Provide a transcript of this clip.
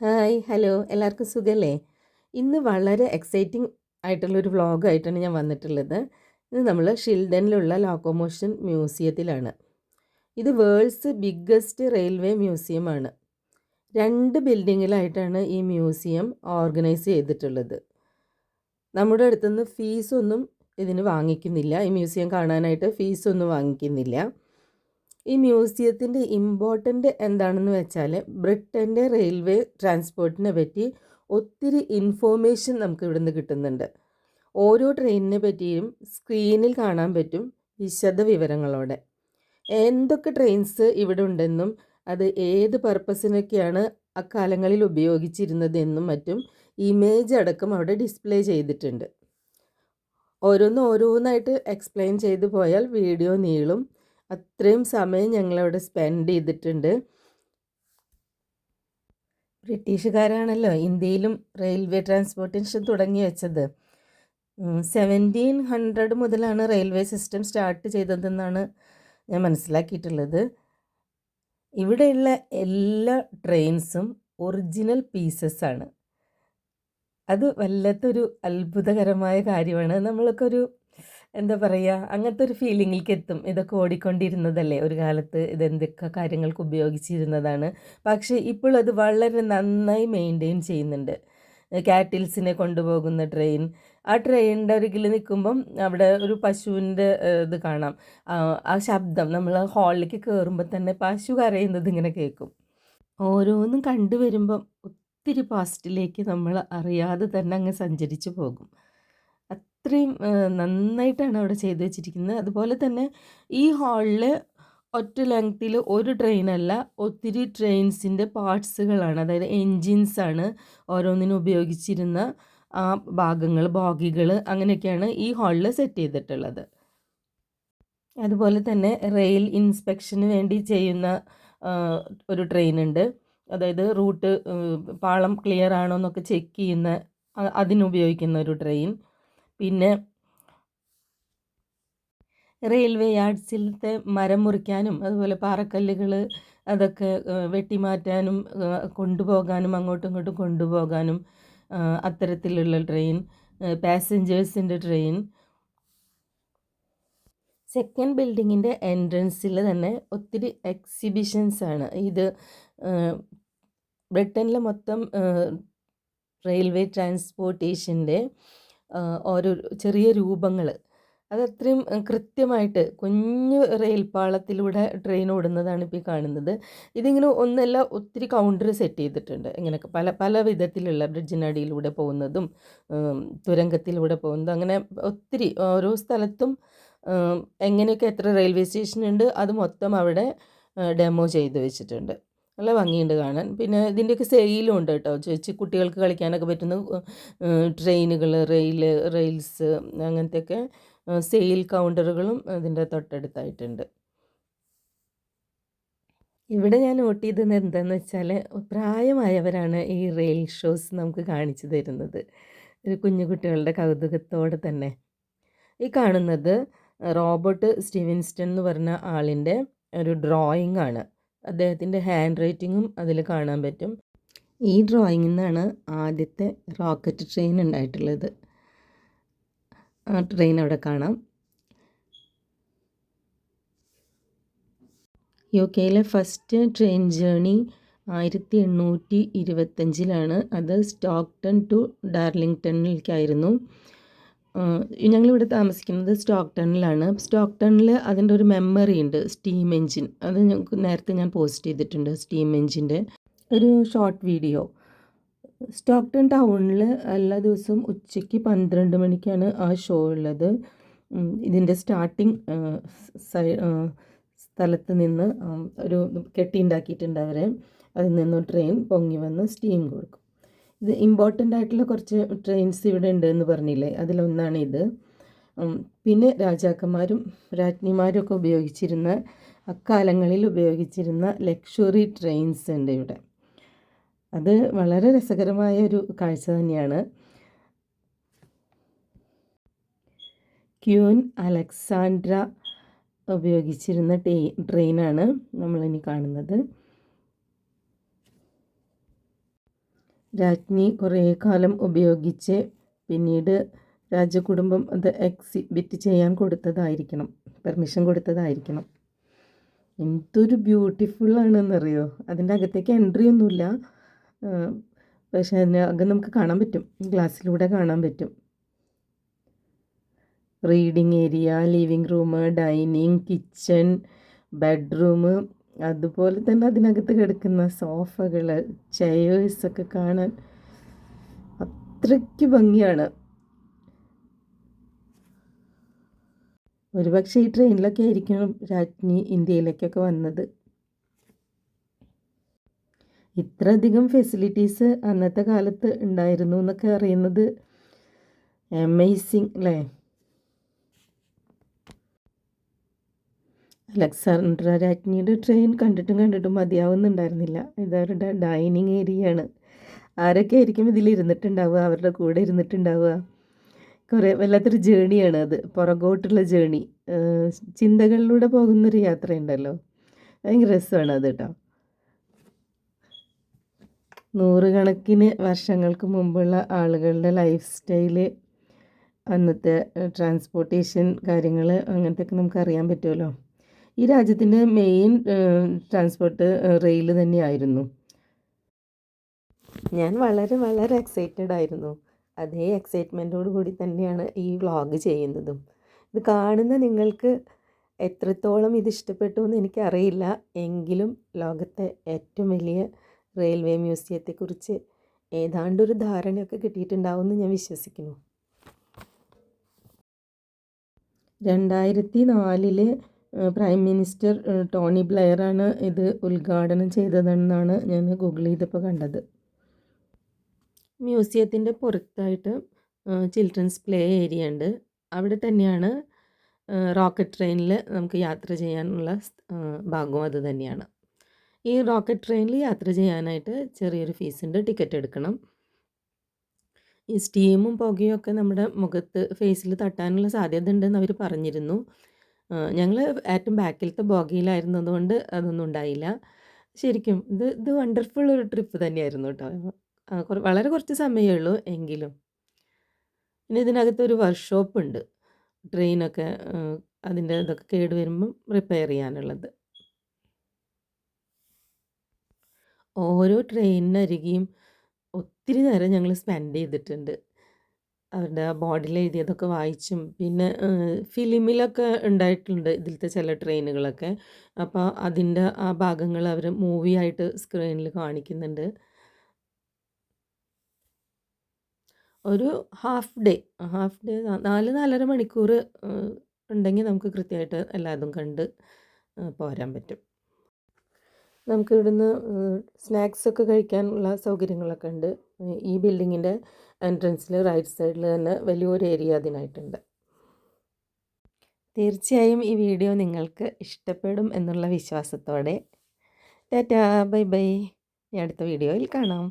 Hi hello എല്ലാവർക്കും സുഖല്ലേ? ഇന്ന് വളരെ എക്സൈറ്റിംഗ് ആയിട്ടുള്ളൊരു വ്ളോഗായിട്ടാണ് ഞാൻ വന്നിട്ടുള്ളത്. ഇത് നമ്മൾ ഷിൽഡനിലുള്ള ലോക്കോമോഷൻ മ്യൂസിയത്തിലാണ്. ഇത് വേൾഡ്സ് ബിഗ്ഗസ്റ്റ് റെയിൽവേ മ്യൂസിയമാണ്. 2 ബിൽഡിങ്ങിലായിട്ടാണ് ഈ മ്യൂസിയം ഓർഗനൈസ് ചെയ്തിട്ടുള്ളത്. നമ്മുടെ അടുത്തുനിന്ന് ഫീസൊന്നും ഇതിന് വാങ്ങിക്കുന്നില്ല. ഈ മ്യൂസിയം കാണാനായിട്ട് ഫീസൊന്നും വാങ്ങിക്കുന്നില്ല. ഈ മ്യൂസിയത്തിൻ്റെ ഇമ്പോർട്ടൻ്റ് എന്താണെന്ന് വെച്ചാൽ ബ്രിട്ടൻ്റെ റെയിൽവേ ട്രാൻസ്പോർട്ടിനെ പറ്റി ഒത്തിരി ഇൻഫോർമേഷൻ നമുക്ക് ഇവിടുന്ന് കിട്ടുന്നുണ്ട്. ഓരോ ട്രെയിനിനെ പറ്റിയും സ്ക്രീനിൽ കാണാൻ പറ്റും വിശദ വിവരങ്ങളോടെ. എന്തൊക്കെ ട്രെയിൻസ് ഇവിടെ ഉണ്ടെന്നും അത് ഏത് പർപ്പസിനൊക്കെയാണ് അക്കാലങ്ങളിൽ ഉപയോഗിച്ചിരുന്നതെന്നും മറ്റും ഇമേജ് അടക്കം അവിടെ ഡിസ്പ്ലേ ചെയ്തിട്ടുണ്ട്. ഓരോന്നായിട്ട് എക്സ്പ്ലെയിൻ ചെയ്തു പോയാൽ വീഡിയോ നീളും. അത്രയും സമയം ഞങ്ങളവിടെ സ്പെൻഡ് ചെയ്തിട്ടുണ്ട്. ബ്രിട്ടീഷുകാരാണല്ലോ ഇന്ത്യയിലും റെയിൽവേ ട്രാൻസ്പോർട്ടേഷൻ തുടങ്ങി വെച്ചത്. 1700 മുതലാണ് റെയിൽവേ സിസ്റ്റം സ്റ്റാർട്ട് ചെയ്തതെന്നാണ് ഞാൻ മനസ്സിലാക്കിയിട്ടുള്ളത്. ഇവിടെയുള്ള എല്ലാ ട്രെയിൻസും ഒറിജിനൽ പീസസ് ആണ്. അത് വല്ലാത്തൊരു അത്ഭുതകരമായ കാര്യമാണ്. നമ്മൾക്ക് ഒരു എന്താ പറയുക, അങ്ങനത്തെ ഒരു ഫീലിങ്ങിലേക്ക് എത്തും. ഇതൊക്കെ ഓടിക്കൊണ്ടിരുന്നതല്ലേ ഒരു കാലത്ത്, ഇതെന്തൊക്കെ കാര്യങ്ങൾക്ക് ഉപയോഗിച്ചിരുന്നതാണ്. പക്ഷേ ഇപ്പോൾ അത് വളരെ നന്നായി മെയിൻറ്റെയിൻ ചെയ്യുന്നുണ്ട്. കാറ്റിൽസിനെ കൊണ്ടുപോകുന്ന ട്രെയിൻ, ആ ട്രെയിനിൻ്റെ അരികിൽ നിൽക്കുമ്പം അവിടെ ഒരു പശുവിൻ്റെ ഇത് കാണാം. ആ ശബ്ദം നമ്മൾ ഹാളിലേക്ക് കയറുമ്പോൾ തന്നെ പശു കരയുന്നത് ഇങ്ങനെ കേൾക്കും. ഓരോന്നും കണ്ടുവരുമ്പം ഒത്തിരി പാസ്റ്റിലേക്ക് നമ്മൾ അറിയാതെ തന്നെ അങ്ങ് സഞ്ചരിച്ചു പോകും. അത്രയും നന്നായിട്ടാണ് അവിടെ ചെയ്തു വെച്ചിരിക്കുന്നത്. അതുപോലെ തന്നെ ഈ ഹാളിൽ ഒറ്റ ലെങ്ത്തിൽ ഒരു ട്രെയിനല്ല, ഒത്തിരി ട്രെയിൻസിൻ്റെ പാർട്സുകളാണ്, അതായത് എൻജിൻസാണ് ഓരോന്നിനും ഉപയോഗിച്ചിരുന്ന ആ ഭാഗങ്ങൾ, ബോഗികൾ, അങ്ങനെയൊക്കെയാണ് ഈ ഹാളിൽ സെറ്റ് ചെയ്തിട്ടുള്ളത്. അതുപോലെ തന്നെ റെയിൽ ഇൻസ്പെക്ഷന് വേണ്ടി ചെയ്യുന്ന ഒരു ട്രെയിനുണ്ട്. അതായത് റൂട്ട്, പാളം ക്ലിയർ ആണോ എന്നൊക്കെ ചെക്ക് ചെയ്യുന്ന അതിനുപയോഗിക്കുന്ന ഒരു ട്രെയിൻ. പിന്നെ റെയിൽവേ യാർഡ്സിലത്തെ മരം മുറിക്കാനും അതുപോലെ പാറക്കല്ലുകൾ അതൊക്കെ വെട്ടിമാറ്റാനും കൊണ്ടുപോകാനും അങ്ങോട്ടും ഇങ്ങോട്ടും കൊണ്ടുപോകാനും അത്തരത്തിലുള്ള ട്രെയിൻ, പാസഞ്ചേഴ്സിൻ്റെ ട്രെയിൻ. സെക്കൻഡ് ബിൽഡിങ്ങിൻ്റെ എൻട്രൻസിൽ തന്നെ ഒത്തിരി എക്സിബിഷൻസാണ്. ഇത് ബ്രിട്ടനിലെ മൊത്തം റെയിൽവേ ട്രാൻസ്പോർട്ടേഷൻ്റെ ഓരോ ചെറിയ രൂപങ്ങൾ, അതത്രയും കൃത്യമായിട്ട് കുഞ്ഞു റെയിൽപ്പാളത്തിലൂടെ ട്രെയിൻ ഓടുന്നതാണ് ഇപ്പോൾ ഈ കാണുന്നത്. ഇതിങ്ങനെ ഒന്നല്ല, ഒത്തിരി കൗണ്ടർ സെറ്റ് ചെയ്തിട്ടുണ്ട്. ഇങ്ങനെയൊക്കെ പല പല വിധത്തിലുള്ള ബ്രിഡ്ജിനടിയിലൂടെ പോകുന്നതും തുരങ്കത്തിലൂടെ പോകുന്നതും, അങ്ങനെ ഒത്തിരി ഓരോ സ്ഥലത്തും എങ്ങനെയൊക്കെ എത്ര റെയിൽവേ സ്റ്റേഷൻ ഉണ്ട് അത് മൊത്തം അവിടെ ഡെമോ ചെയ്ത് വെച്ചിട്ടുണ്ട്. നല്ല ഭംഗിയുണ്ട് കാണാൻ. പിന്നെ ഇതിൻ്റെയൊക്കെ സെയിലും ഉണ്ട് കേട്ടോ. കുട്ടികൾക്ക് കളിക്കാനൊക്കെ പറ്റുന്ന ട്രെയിനുകൾ, റെയിൽസ്, അങ്ങനത്തെയൊക്കെ സെയിൽ കൗണ്ടറുകളും ഇതിൻ്റെ തൊട്ടടുത്തായിട്ടുണ്ട്. ഇവിടെ ഞാൻ നോട്ട് ചെയ്തത് എന്താണെന്ന് വെച്ചാൽ, പ്രായമായവരാണ് ഈ റെയിൽ ഷോസ് നമുക്ക് കാണിച്ചു തരുന്നത്, ഒരു കുഞ്ഞു കുട്ടികളുടെ കൗതുകത്തോടെ തന്നെ. ഈ കാണുന്നത് റോബർട്ട് സ്റ്റീവൻസ്റ്റൺ എന്ന് പറഞ്ഞ ആളിൻ്റെ ഒരു ഡ്രോയിങ് ആണ്. അദ്ദേഹത്തിൻ്റെ ഹാൻഡ് റൈറ്റിങ്ങും അതിൽ കാണാൻ പറ്റും. ഈ ഡ്രോയിങ്ങിൽ നിന്നാണ് ആദ്യത്തെ റോക്കറ്റ് ട്രെയിൻ ഉണ്ടായിട്ടുള്ളത്. ആ ട്രെയിൻ അവിടെ കാണാം. UK ഫസ്റ്റ് ട്രെയിൻ ജേണി 1825 അത് സ്റ്റോക്ടൺ ടു ഡാർലിംഗ്ടണിലേക്കായിരുന്നു. ഞങ്ങളിവിടെ താമസിക്കുന്നത് സ്റ്റോക്ടണിലാണ്. സ്റ്റോക്ടണിൽ അതിൻ്റെ ഒരു മെമ്മറി ഉണ്ട്, സ്റ്റീം എൻജിൻ. അത് ഞങ്ങൾക്ക് നേരത്തെ ഞാൻ പോസ്റ്റ് ചെയ്തിട്ടുണ്ട്, സ്റ്റീം എൻജിൻ്റെ ഒരു ഷോർട്ട് വീഡിയോ. സ്റ്റോക്ടൺ ടൗണിൽ എല്ലാ ദിവസവും ഉച്ചയ്ക്ക് 12 മണിക്കാണ് ആ ഷോ ഉള്ളത്. ഇതിൻ്റെ സ്റ്റാർട്ടിങ് സ്ഥലത്ത് നിന്ന് ഒരു കെട്ടിയുണ്ടാക്കിയിട്ടുണ്ട് അവരെ. അതിൽ നിന്ന് ട്രെയിൻ പൊങ്ങി വന്ന് സ്റ്റീം കൊടുക്കും. ഇത് ഇമ്പോർട്ടൻ്റ് ആയിട്ടുള്ള കുറച്ച് ട്രെയിൻസ് ഇവിടെ ഉണ്ട് എന്ന് പറഞ്ഞില്ലേ, അതിലൊന്നാണ് ഇത്. പിന്നെ രാജാക്കന്മാരും രാജ്ഞിമാരും ഒക്കെ ഉപയോഗിച്ചിരുന്ന, അക്കാലങ്ങളിൽ ഉപയോഗിച്ചിരുന്ന ലക്ഷറി ട്രെയിൻസ് ഉണ്ട് ഇവിടെ. അത് വളരെ രസകരമായ ഒരു കാഴ്ച തന്നെയാണ്. ക്യൂൻ അലക്സാൻഡ്ര ഉപയോഗിച്ചിരുന്ന ട്രെയിനാണ് നമ്മളിനി കാണുന്നത്. രാജ്ഞി കുറേ കാലം ഉപയോഗിച്ച് പിന്നീട് രാജകുടുംബം അത് എക്സിബിറ്റ് ചെയ്യാൻ കൊടുത്തതായിരിക്കണം, പെർമിഷൻ കൊടുത്തതായിരിക്കണം. എന്തൊരു ബ്യൂട്ടിഫുള്ളാണെന്നറിയോ. അതിൻ്റെ അകത്തേക്ക് എൻട്രി ഒന്നുമില്ല, പക്ഷേ അതിനകം നമുക്ക് കാണാൻ പറ്റും, ഗ്ലാസ്സിലൂടെ കാണാൻ പറ്റും. Reading area, living room, dining, kitchen, bedroom, അതുപോലെ തന്നെ അതിനകത്ത് കിടക്കുന്ന സോഫകൾ, ചെയേഴ്സൊക്കെ കാണാൻ അത്രയ്ക്ക് ഭംഗിയാണ്. ഒരുപക്ഷെ ഈ ട്രെയിനിലൊക്കെ ആയിരിക്കണം രാജ്ഞി ഇന്ത്യയിലേക്കൊക്കെ വന്നത്. ഇത്രയധികം ഫെസിലിറ്റീസ് അന്നത്തെ കാലത്ത് ഉണ്ടായിരുന്നു എന്നൊക്കെ അറിയുന്നത് അമേസിങ് അല്ലേ. അലക്സാണ്ട്ര രാജ്ഞിയുടെ ട്രെയിൻ കണ്ടിട്ടും മതിയാവുന്നുണ്ടായിരുന്നില്ല. ഇതവരുടെ ഡൈനിങ് ഏരിയയാണ്. ആരൊക്കെ ആയിരിക്കും ഇതിലിരുന്നിട്ടുണ്ടാവുക, അവരുടെ കൂടെ ഇരുന്നിട്ടുണ്ടാവുക. കുറേ വല്ലാത്തൊരു ജേണിയാണ് അത്, പുറകോട്ടുള്ള ജേണി, ചിന്തകളിലൂടെ പോകുന്നൊരു യാത്രയുണ്ടല്ലോ, ഭയങ്കര രസമാണ് അത് കേട്ടോ. നൂറുകണക്കിന് വർഷങ്ങൾക്ക് മുമ്പുള്ള ആളുകളുടെ ലൈഫ് സ്റ്റൈല്, അന്നത്തെ ട്രാൻസ്പോർട്ടേഷൻ കാര്യങ്ങൾ, അങ്ങനത്തെയൊക്കെ നമുക്ക് അറിയാൻ പറ്റുമല്ലോ. ഈ രാജ്യത്തിൻ്റെ മെയിൻ ട്രാൻസ്പോർട്ട് റെയിൽ തന്നെയായിരുന്നു. ഞാൻ വളരെ വളരെ എക്സൈറ്റഡ് ആയിരുന്നു. അതേ എക്സൈറ്റ്മെൻറ്റോട് കൂടി തന്നെയാണ് ഈ വ്ളോഗ് ചെയ്യുന്നതും. ഇത് കാണുന്ന നിങ്ങൾക്ക് എത്രത്തോളം ഇത് ഇഷ്ടപ്പെട്ടു എന്ന് എനിക്കറിയില്ല, എങ്കിലും ലോകത്തെ ഏറ്റവും വലിയ റെയിൽവേ മ്യൂസിയത്തെക്കുറിച്ച് ഏതാണ്ടൊരു ധാരണയൊക്കെ കിട്ടിയിട്ടുണ്ടാവുമെന്ന് ഞാൻ വിശ്വസിക്കുന്നു. 2004 പ്രൈം മിനിസ്റ്റർ ടോണി ബ്ലെയറാണ് ഇത് ഉദ്ഘാടനം ചെയ്തതെന്നാണ് ഞാൻ ഗൂഗിൾ ചെയ്തപ്പോൾ കണ്ടത്. മ്യൂസിയത്തിൻ്റെ പുറത്തായിട്ട് ചിൽഡ്രൻസ് പ്ലേ ഏരിയ ഉണ്ട്. അവിടെ തന്നെയാണ് റോക്കറ്റ് ട്രെയിനിൽ നമുക്ക് യാത്ര ചെയ്യാനുള്ള ഭാഗവും അത് തന്നെയാണ്. ഈ റോക്കറ്റ് ട്രെയിനിൽ യാത്ര ചെയ്യാനായിട്ട് ചെറിയൊരു ഫീസുണ്ട്, ടിക്കറ്റ് എടുക്കണം. ഈ സ്റ്റീമും പുകയും ഒക്കെ നമ്മുടെ മുഖത്ത്, ഫേസിൽ തട്ടാനുള്ള സാധ്യത ഉണ്ടെന്ന് അവർ പറഞ്ഞിരുന്നു. ഞങ്ങൾ ഏറ്റവും ബാക്കിലത്തെ ബോഗിയിലായിരുന്നതുകൊണ്ട് അതൊന്നും ഉണ്ടായില്ല. ശരിക്കും ഇത് വണ്ടർഫുൾ ഒരു ട്രിപ്പ് തന്നെയായിരുന്നു കേട്ടോ. വളരെ കുറച്ച് സമയമേ ഉള്ളൂ എങ്കിലും. പിന്നെ ഇതിനകത്തൊരു വർക്ക്ഷോപ്പ് ഉണ്ട്, ട്രെയിനൊക്കെ അതിൻ്റെ ഇതൊക്കെ കേട് വരുമ്പം റിപ്പയർ ചെയ്യാനുള്ളത്. ഓരോ ട്രെയിനിനരികെയും ഒത്തിരി നേരം ഞങ്ങൾ സ്പെൻഡ് ചെയ്തിട്ടുണ്ട്. അവരുടെ ബോർഡിൽ എഴുതിയതൊക്കെ വായിച്ചും, പിന്നെ ഫിലിമിലൊക്കെ ഉണ്ടായിട്ടുണ്ട് ഇതിലത്തെ ചില ട്രെയിനുകളൊക്കെ. അപ്പോൾ അതിൻ്റെ ആ ഭാഗങ്ങൾ അവർ മൂവി ആയിട്ട് സ്ക്രീനിൽ കാണിക്കുന്നുണ്ട്. ഒരു ഹാഫ് ഡേ 4-4.5 മണിക്കൂർ ഉണ്ടെങ്കിൽ നമുക്ക് കൃത്യമായിട്ട് എല്ലാതും കണ്ട് പോരാൻ പറ്റും. നമുക്ക് ഇവിടുന്ന് സ്നാക്സൊക്കെ കഴിക്കാനുള്ള സൗകര്യങ്ങളൊക്കെ ഉണ്ട്. ഈ ബിൽഡിങ്ങിൻ്റെ എൻട്രൻസിൽ റൈറ്റ് സൈഡിൽ തന്നെ വലിയൊരു ഏരിയ അതിനായിട്ടുണ്ട്. തീർച്ചയായും ഈ വീഡിയോ നിങ്ങൾക്ക് ഇഷ്ടപ്പെടും എന്നുള്ള വിശ്വാസത്തോടെ ടാറ്റാ, ബൈ ബൈ. ഇനി അടുത്ത വീഡിയോയിൽ കാണാം.